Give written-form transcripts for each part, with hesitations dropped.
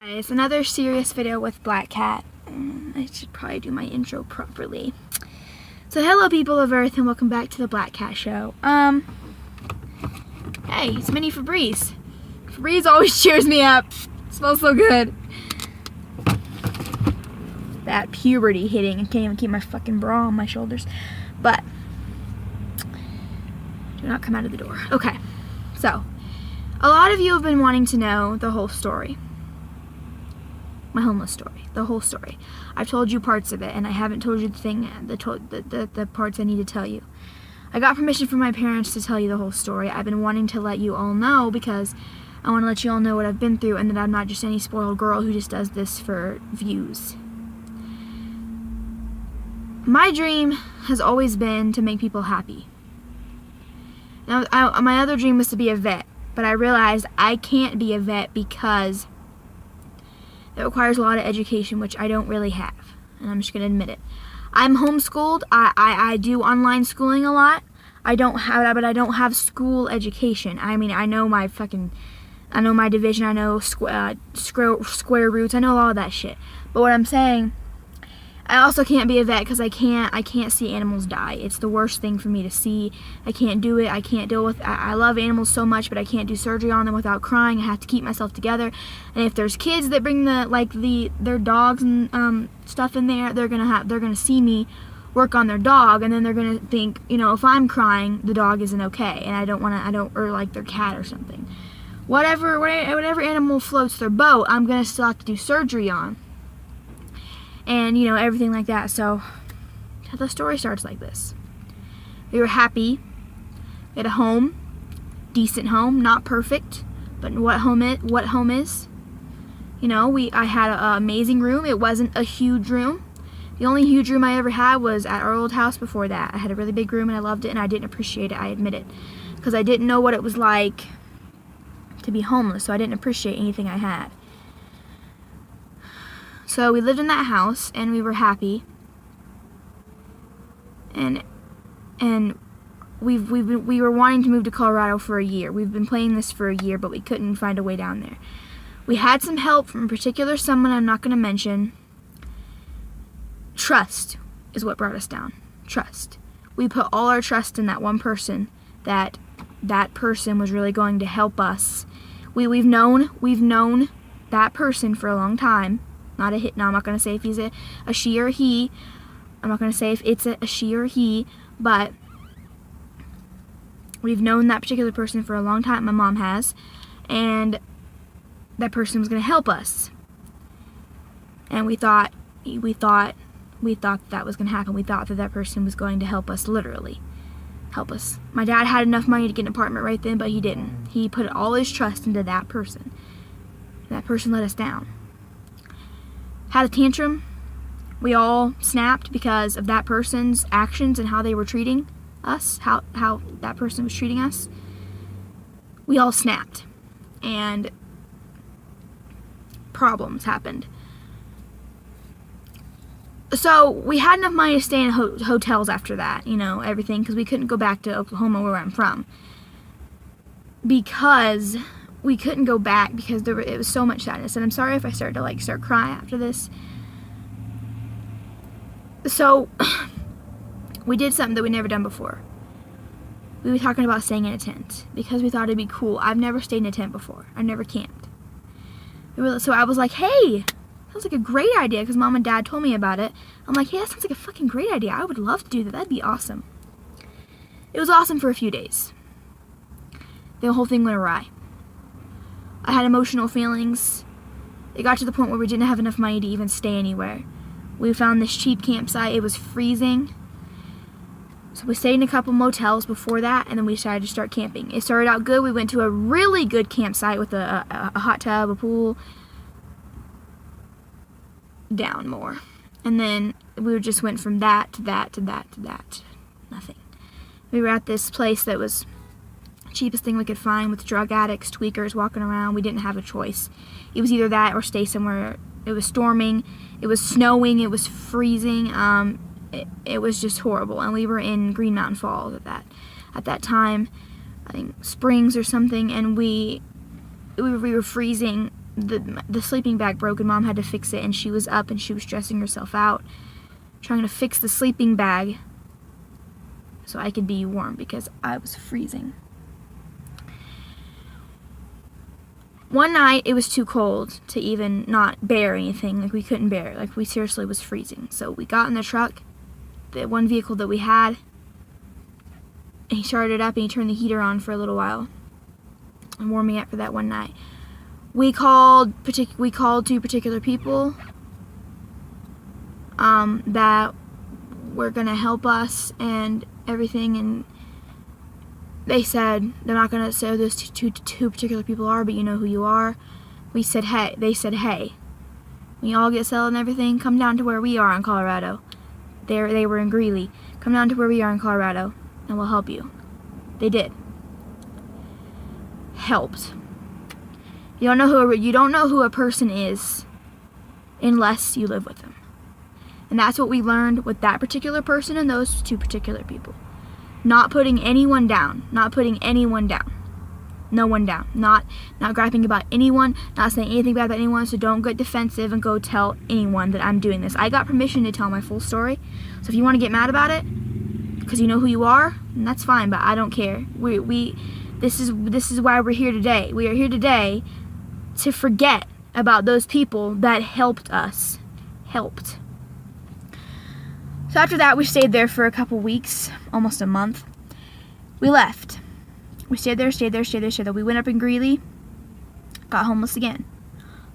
Guys, another serious video with Black Cat. I should probably do my intro properly. So hello people of Earth and welcome back to the Black Cat Show. Hey, it's Mini Febreze. Febreze always cheers me up. It smells so good. That puberty hitting. I can't even keep my fucking bra on my shoulders. But do not come out of the door. Okay, so a lot of you have been wanting to know the whole story. My homeless story, the whole story. I've told you parts of it, and I haven't told you the parts I need to tell you. I got permission from my parents to tell you the whole story. I've been wanting to let you all know because I want to let you all know what I've been through and that I'm not just any spoiled girl who just does this for views. My dream has always been to make people happy. Now, my other dream was to be a vet, but I realized I can't be a vet because it requires a lot of education, which I don't really have, and I'm just going to admit it. I'm homeschooled. I do online schooling a lot. I don't have school education. I mean, I know my division. I know square roots. I know all that shit. But what I'm saying, I also can't be a vet because I can't see animals die. It's the worst thing for me to see. I can't do it. I can't deal with. I love animals so much, but I can't do surgery on them without crying. I have to keep myself together. And if there's kids that bring their dogs and stuff in there, they're gonna see me work on their dog, and then they're gonna think, if I'm crying, the dog isn't okay, and or like their cat or something. Whatever animal floats their boat, I'm gonna still have to do surgery on. And, everything like that. So, the story starts like this. We were happy. We had a home. Decent home. Not perfect. But what home is. I had an amazing room. It wasn't a huge room. The only huge room I ever had was at our old house before that. I had a really big room and I loved it and I didn't appreciate it, I admit it. Because I didn't know what it was like to be homeless, so I didn't appreciate anything I had. So we lived in that house, and we were happy, and we were wanting to move to Colorado for a year. We've been planning this for a year, but we couldn't find a way down there. We had some help from a particular someone I'm not going to mention. Trust is what brought us down. Trust. We put all our trust in that one person, that person was really going to help us. We've known that person for a long time. Now, I'm not going to say if he's a she or he. I'm not going to say if it's a she or he, but we've known that particular person for a long time. My mom has, and that person was going to help us. And we thought that was going to happen. We thought that person was going to help us, literally help us. My dad had enough money to get an apartment right then, but he didn't. He put all his trust into that person. That person let us down. Had a tantrum. We all snapped because of that person's actions and how they were treating us, how that person was treating us. We all snapped, and problems happened. So we had enough money to stay in hotels after that, everything, because we couldn't go back to Oklahoma, where I'm from, because we couldn't go back because it was so much sadness. And I'm sorry if I start crying after this. So we did something that we'd never done before. We were talking about staying in a tent because we thought it'd be cool. I've never stayed in a tent before. I never camped. So I was like, hey, sounds like a great idea, because Mom and Dad told me about it. I'm like, hey, that sounds like a fucking great idea. I would love to do that. That'd be awesome. It was awesome for a few days. The whole thing went awry. I had emotional feelings. It got to the point where we didn't have enough money to even stay anywhere. We found this cheap campsite. It was freezing. So we stayed in a couple motels before that, and then we decided to start camping. It started out good. We went to a really good campsite with a hot tub, a pool. Down more. And then we just went from that to that to that to that. Nothing. We were at this place that was cheapest thing we could find, with drug addicts, tweakers walking around. We didn't have a choice. It was either that or stay somewhere. It was storming, it was snowing, it was freezing. It was just horrible. And we were in Green Mountain Falls at that time, I think Springs or something, and we were freezing the sleeping bag broke and Mom had to fix it, and she was up and she was stressing herself out trying to fix the sleeping bag so I could be warm because I was freezing. One night it was too cold to even not bear anything. Like, we couldn't bear it. Like, we seriously was freezing. So we got in the truck, the one vehicle that we had, and he started it up and he turned the heater on for a little while and warmed me up for that one night. We called two particular people that were gonna help us and everything, and they said they're not gonna say who those two particular people are, but you know who you are. They said, hey, when you all get settled and everything, come down to where we are in Colorado. They were in Greeley. Come down to where we are in Colorado, and we'll help you. They did. Helped. You don't know who a person is unless you live with them. And that's what we learned with that particular person and those two particular people. Not putting anyone down. Not putting anyone down. No one down. Not griping about anyone. Not saying anything bad about anyone. So don't get defensive and go tell anyone that I'm doing this. I got permission to tell my full story. So if you want to get mad about it, because you know who you are, then that's fine. But I don't care. This is why we're here today. We are here today to forget about those people that helped us. Helped. So after that, we stayed there for a couple weeks, almost a month. We left. We stayed there. We went up in Greeley, got homeless again.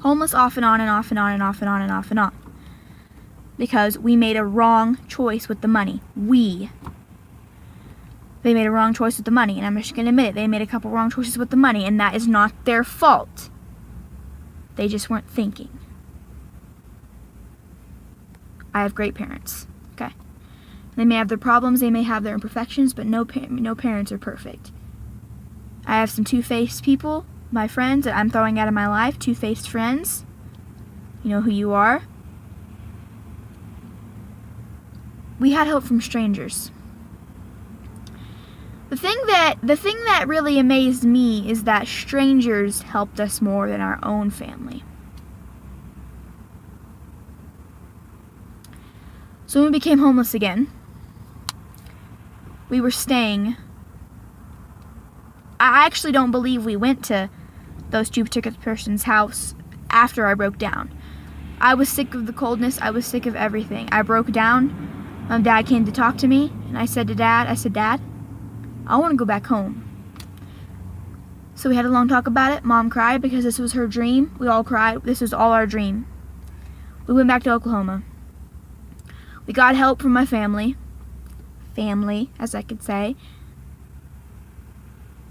Homeless off and on and off and on and off and on and off and on. Because we made a wrong choice with the money. They made a wrong choice with the money, and I'm just going to admit it. They made a couple wrong choices with the money, and that is not their fault. They just weren't thinking. I have great parents. Okay. They may have their problems, they may have their imperfections, but no parents are perfect. I have some two-faced people, my friends, that I'm throwing out of my life. Two-faced friends. You know who you are. We had help from strangers. The thing that really amazed me is that strangers helped us more than our own family. So when we became homeless again, we were staying. I actually don't believe we went to those two particular person's house after I broke down. I was sick of the coldness. I was sick of everything. I broke down. My dad came to talk to me, and I said, Dad, I want to go back home. So we had a long talk about it. Mom cried because this was her dream. We all cried. This was all our dream. We went back to Oklahoma. We got help from my family, as I could say.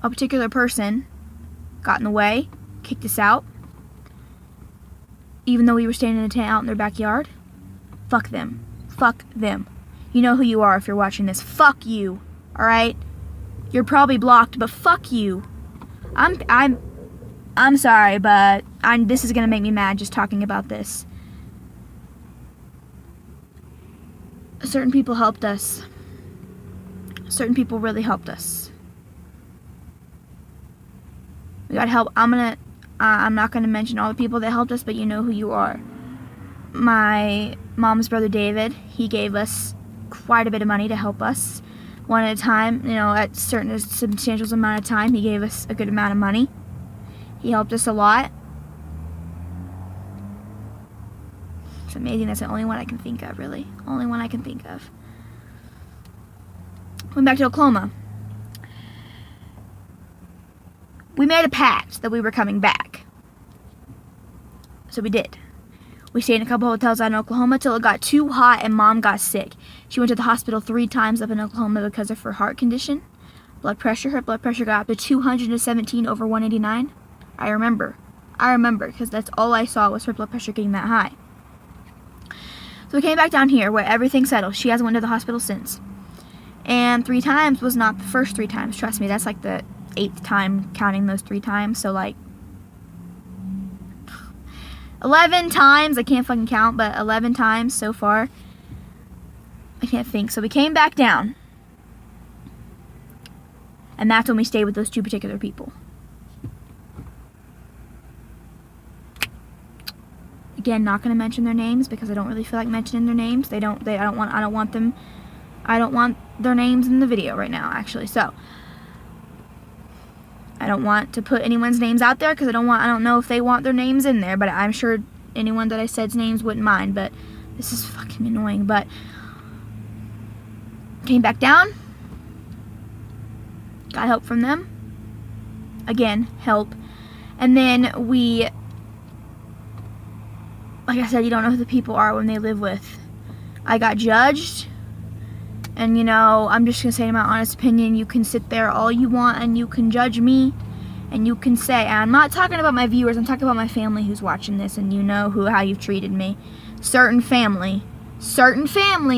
A particular person got in the way, kicked us out, even though we were staying in a tent out in their backyard. Fuck them. Fuck them. You know who you are if you're watching this. Fuck you. Alright? You're probably blocked, but fuck you. I'm sorry, but this is gonna make me mad just talking about this. Certain people helped us. Certain people really helped us. We got help. I'm not gonna mention all the people that helped us, but you know who you are. My mom's brother David, he gave us quite a bit of money to help us. One at a time, at certain substantial amount of time, he gave us a good amount of money. He helped us a lot. It's amazing. That's the only one I can think of, really. Only one I can think of. Went back to Oklahoma. We made a pact that we were coming back. So we did. We stayed in a couple hotels out in Oklahoma till it got too hot and Mom got sick. She went to the hospital 3 times up in Oklahoma because of her heart condition. Blood pressure. Her blood pressure got up to 217 over 189. I remember because that's all I saw was her blood pressure getting that high. So we came back down here where everything settled. She hasn't went to the hospital since. And 3 times was not the first 3 times. Trust me, that's like the 8th time counting those 3 times. So like 11 times. I can't fucking count, but 11 times so far. I can't think. So we came back down. And that's when we stayed with those 2 particular people. again, not going to mention their names because I don't really feel like mentioning their names. I don't want their names in the video right now, actually. So I don't want to put anyone's names out there because I don't know if they want their names in there, but I'm sure anyone that I said's names wouldn't mind. But this is fucking annoying. But came back down, got help from them. Again, help. And then we, like I said, you don't know who the people are when they live with. I got judged. And, you know, I'm just going to say my honest opinion. You can sit there all you want and you can judge me. And you can say, and I'm not talking about my viewers. I'm talking about my family who's watching this. And you know how you've treated me. Certain family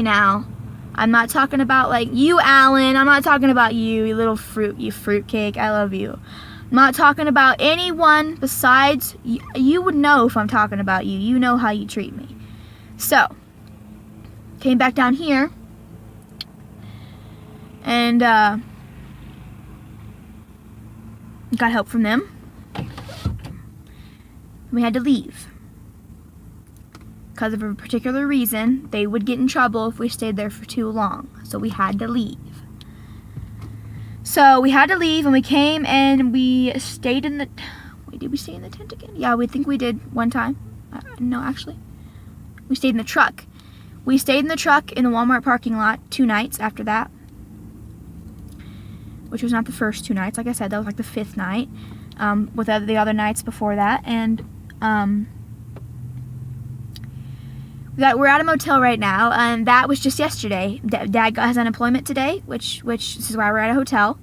now. I'm not talking about, like, you, Alan. I'm not talking about you little fruitcake. I love you. I'm not talking about anyone besides, you would know if I'm talking about you. You know how you treat me. So, came back down here. And, got help from them. We had to leave. Because of a particular reason, they would get in trouble if we stayed there for too long. So we had to leave. So we had to leave, and we came and we stayed in the... Wait, did we stay in the tent again? Yeah, we think we did one time. No, actually. We stayed in the truck. We stayed in the truck in the Walmart parking lot 2 nights after that. Which was not the first 2 nights. Like I said, that was like the 5th night. With the other nights before that. And we're at a motel right now, and that was just yesterday. Dad has unemployment today, which this is why we're at a hotel.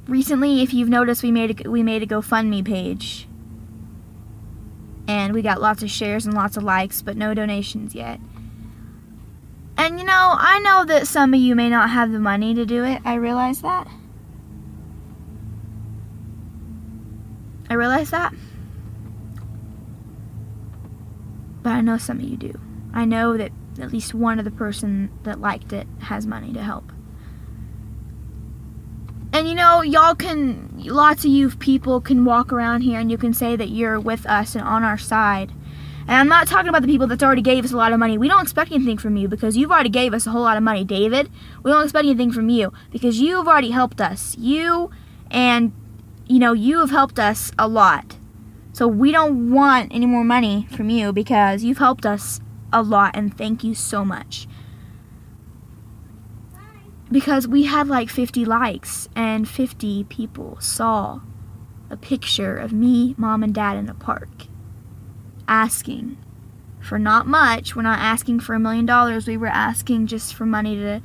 Recently, if you've noticed, we made a GoFundMe page, and we got lots of shares and lots of likes, but no donations yet. And you know, I know that some of you may not have the money to do it. I realize that. But I know some of you do. I know that at least one of the person that liked it has money to help. And you know, lots of you people can walk around here and you can say that you're with us and on our side. And I'm not talking about the people that's already gave us a lot of money. We don't expect anything from you because you've already gave us a whole lot of money, David. We don't expect anything from you because you've already helped us. You have helped us a lot. So we don't want any more money from you because you've helped us a lot, and thank you so much. Because we had like 50 likes and 50 people saw a picture of me, Mom, and Dad in the park asking for not much. We're not asking for $1 million. We were asking just for money to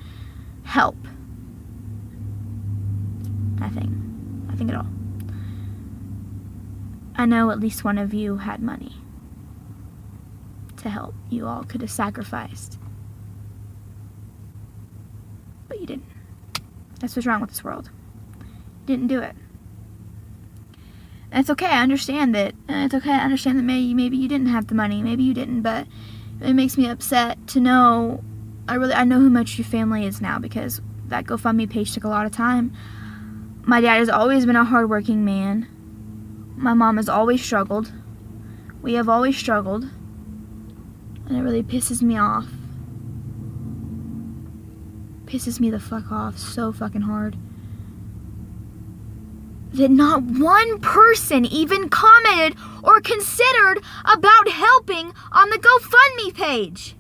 help. Nothing at all. I know at least one of you had money to help. You all could have sacrificed. But you didn't. That's what's wrong with this world. You didn't do it. And it's okay, I understand that. And it's okay, I understand that maybe you didn't have the money. Maybe you didn't, but it makes me upset to know, I know how much your family is now because that GoFundMe page took a lot of time. My dad has always been a hardworking man. My mom has always struggled. We have always struggled. And it really pisses me off. Pisses me the fuck off so fucking hard. That not one person even commented or considered about helping on the GoFundMe page.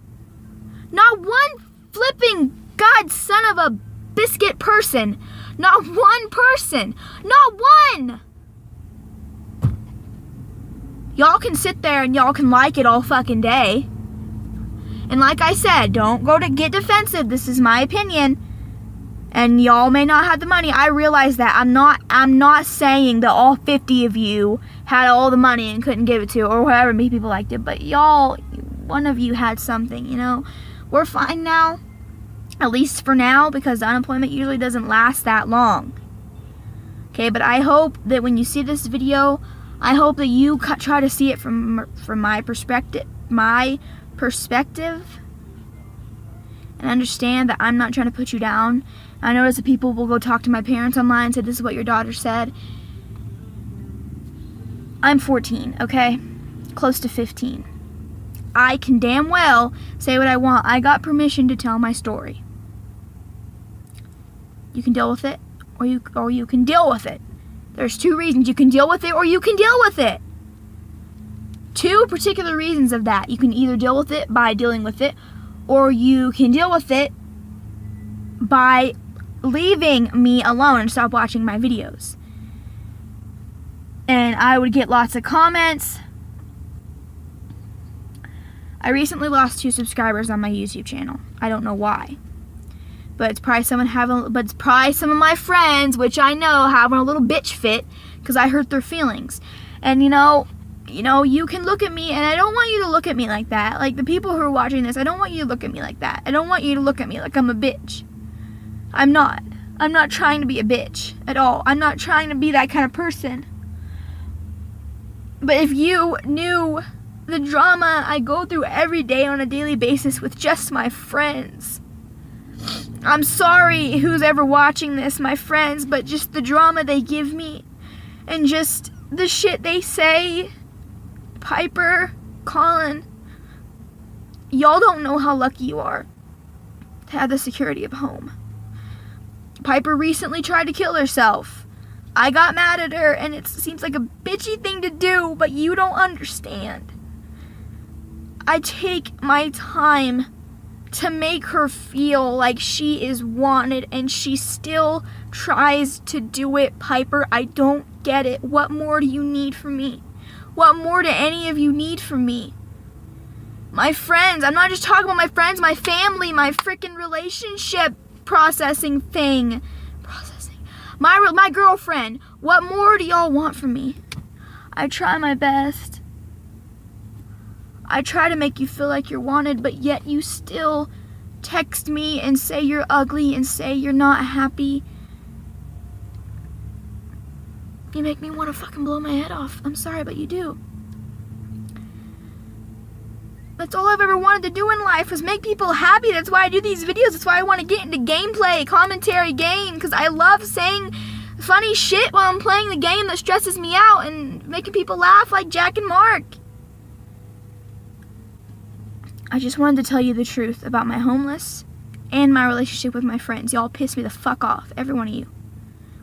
Not one flipping god son of a biscuit person. Not one person. Not one! Y'all can sit there and y'all can like it all fucking day. And like I said, don't go to get defensive. This is my opinion. And y'all may not have the money. I realize that. I'm not saying that all 50 of you had all the money and couldn't give it to, or however many people liked it. But y'all, one of you had something, you know. We're fine now. At least for now, because the unemployment usually doesn't last that long. Okay, but I hope that when you see this video, I hope that you try to see it from my perspective. And understand that I'm not trying to put you down. I notice that people will go talk to my parents online and say, this is what your daughter said. I'm 14, okay? close to 15. I can damn well say what I want. I got permission to tell my story. You can deal with it, or you can deal with it. There's 2 reasons. You can deal with it, or you can deal with it. 2 particular reasons of that. You can either deal with it by dealing with it, or you can deal with it by leaving me alone and stop watching my videos. And I would get lots of comments. I recently lost 2 subscribers on my YouTube channel. I don't know why. But it's probably some of my friends, which I know, having a little bitch fit because I hurt their feelings. And you know, you can look at me, and I don't want you to look at me like that. Like, the people who are watching this, I don't want you to look at me like that. I don't want you to look at me like I'm a bitch. I'm not. I'm not trying to be a bitch at all. I'm not trying to be that kind of person. But if you knew the drama I go through every day on a daily basis with just my friends. I'm sorry who's ever watching this, my friends, but just the drama they give me and just the shit they say. Piper, Colin, y'all don't know how lucky you are to have the security of home. Piper recently tried to kill herself. I got mad at her, and it seems like a bitchy thing to do, but you don't understand. I take my time to make her feel like she is wanted, and she still tries to do it. Piper, I don't get it. What more do you need from me? What more do any of you need from me? My friends, I'm not just talking about my friends, my family, my freaking relationship processing thing. My girlfriend, what more do y'all want from me? I try my best. I try to make you feel like you're wanted, but yet you still text me and say you're ugly and say you're not happy. You make me want to fucking blow my head off. I'm sorry, but you do. That's all I've ever wanted to do in life, was make people happy. That's why I do these videos. That's why I want to get into gameplay, commentary, game, because I love saying funny shit while I'm playing the game that stresses me out and making people laugh like Jack and Mark. I just wanted to tell you the truth about my homeless and my relationship with my friends. Y'all piss me the fuck off, every one of you.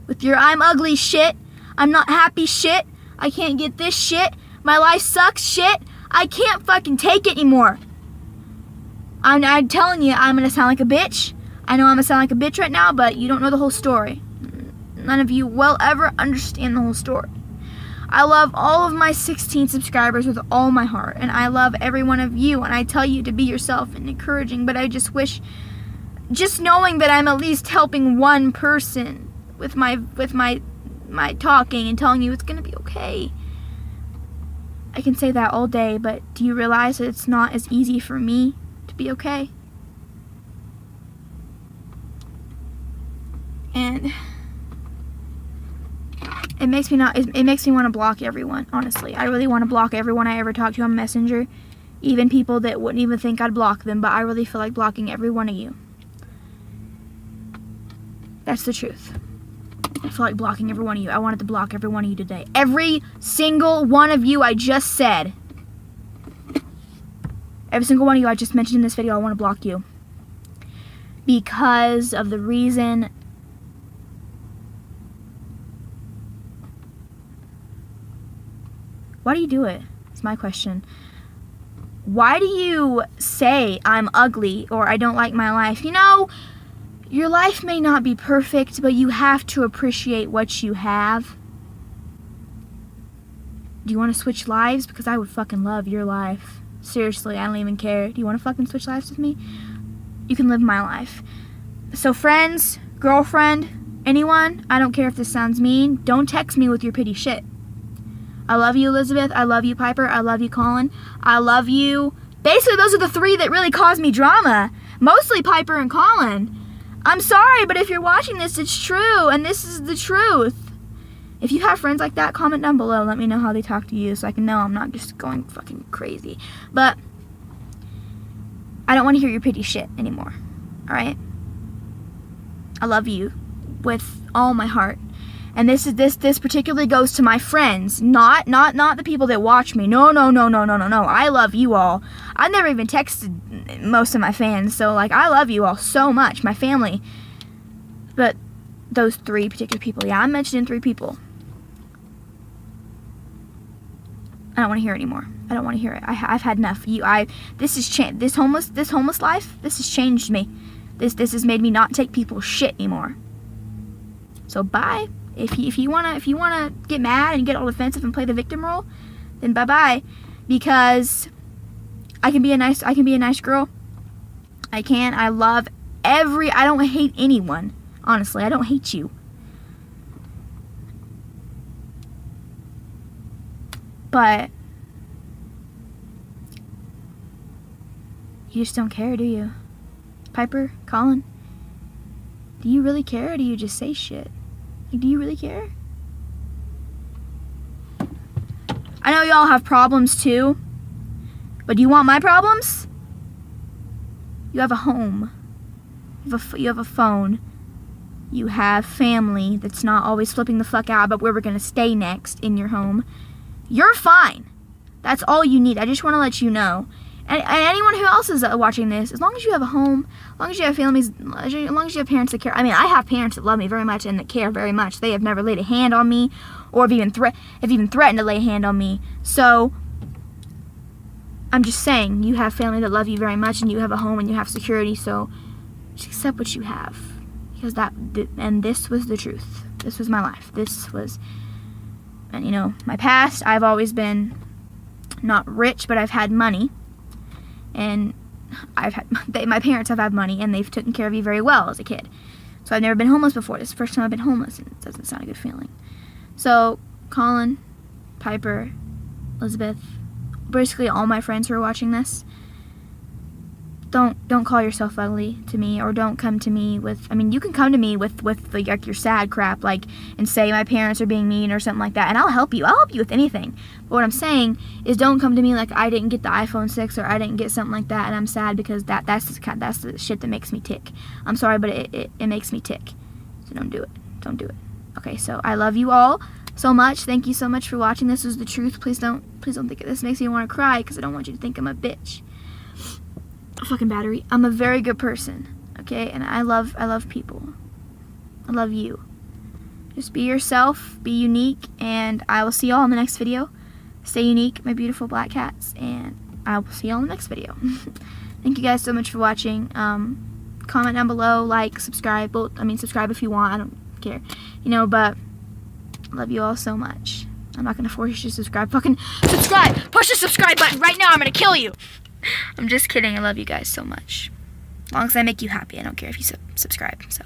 With your I'm ugly shit, I'm not happy shit, I can't get this shit, my life sucks shit, I can't fucking take it anymore. I'm telling you, I'm gonna sound like a bitch. I know I'm gonna sound like a bitch right now, but you don't know the whole story. None of you will ever understand the whole story. I love all of my 16 subscribers with all my heart, and I love every one of you, and I tell you to be yourself and encouraging, but I just wish, just knowing that I'm at least helping one person with my talking and telling you it's gonna be okay. I can say that all day, but do you realize that it's not as easy for me to be okay? And it makes me want to block everyone, honestly. I really want to block everyone I ever talk to on Messenger, even people that wouldn't even think I'd block them, but I really feel like blocking every one of you. That's the truth. I feel like blocking every one of you. I wanted to block every one of you today. Every single one of you I just said. Every single one of you I just mentioned in this video, I want to block you. Because of the reason... Why do you do it? That's my question. Why do you say I'm ugly or I don't like my life? You know, your life may not be perfect, but you have to appreciate what you have. Do you want to switch lives? Because I would fucking love your life. Seriously, I don't even care. Do you want to fucking switch lives with me? You can live my life. So friends, girlfriend, anyone, I don't care if this sounds mean, don't text me with your pity shit. I love you, Elizabeth. I love you, Piper. I love you, Colin. I love you. Basically, those are the 3 that really cause me drama. Mostly Piper and Colin. I'm sorry, but if you're watching this, it's true, and this is the truth. If you have friends like that, comment down below. Let me know how they talk to you so I can know I'm not just going fucking crazy. But I don't want to hear your pity shit anymore. Alright? I love you with all my heart. And this particularly goes to my friends, not the people that watch me. No. I love you all. I've never even texted most of my fans, so like I love you all so much, my family. But those 3 particular people, yeah, I'm mentioning 3 people. I don't want to hear it anymore. I don't want to hear it. I've had enough. This homeless life. This has changed me. This has made me not take people's shit anymore. So bye. If you wanna get mad and get all defensive and play the victim role, then bye. Because I can be a nice girl. I can. I don't hate anyone. Honestly, I don't hate you. But you just don't care, do you? Piper, Colin, do you really care, or do you just say shit? Like, do you really care? I know y'all have problems too, but do you want my problems? You have a home. You have a phone. You have family that's not always flipping the fuck out about where we're gonna stay next in your home. You're fine. That's all you need. I just want to let you know. And anyone who else is watching this, as long as you have a home, as long as you have families, as long as you have parents that care. I mean, I have parents that love me very much and that care very much. They have never laid a hand on me, or have even threatened to lay a hand on me. So I'm just saying, you have family that love you very much, and you have a home, and you have security. So just accept what you have, because this was the truth. This was my life. And you know, my past, I've always been not rich, but I've had money. And my parents have had money, and they've taken care of me very well as a kid. So I've never been homeless before. This is the first time I've been homeless, and it doesn't sound a good feeling. So Colin, Piper, Elizabeth, basically all my friends who are watching this, don't call yourself ugly to me, or don't come to me with, I mean, you can come to me with like your sad crap, like, and say my parents are being mean or something like that, and I'll help you with anything. But what I'm saying is, don't come to me like I didn't get the iPhone 6 or I didn't get something like that, and I'm sad, because that's the shit that makes me tick. I'm sorry, but it makes me tick. So don't do it. Okay, so I love you all so much. Thank you so much for watching. This is the truth. Please don't think this makes me want to cry, because I don't want you to think I'm a bitch. Fucking battery. I'm a very good person, okay? And I love people. I love you. Just be yourself, be unique, and I will see y'all in the next video. Stay unique, my beautiful black cats, and I will see y'all in the next video. Thank you guys so much for watching. Comment down below, like, subscribe. Subscribe if you want. I don't care, you know. But I love you all so much. I'm not gonna force you to subscribe. Fucking subscribe! Push the subscribe button right now. I'm gonna kill you. I'm just kidding. I love you guys so much. As long as I make you happy, I don't care if you subscribe. So.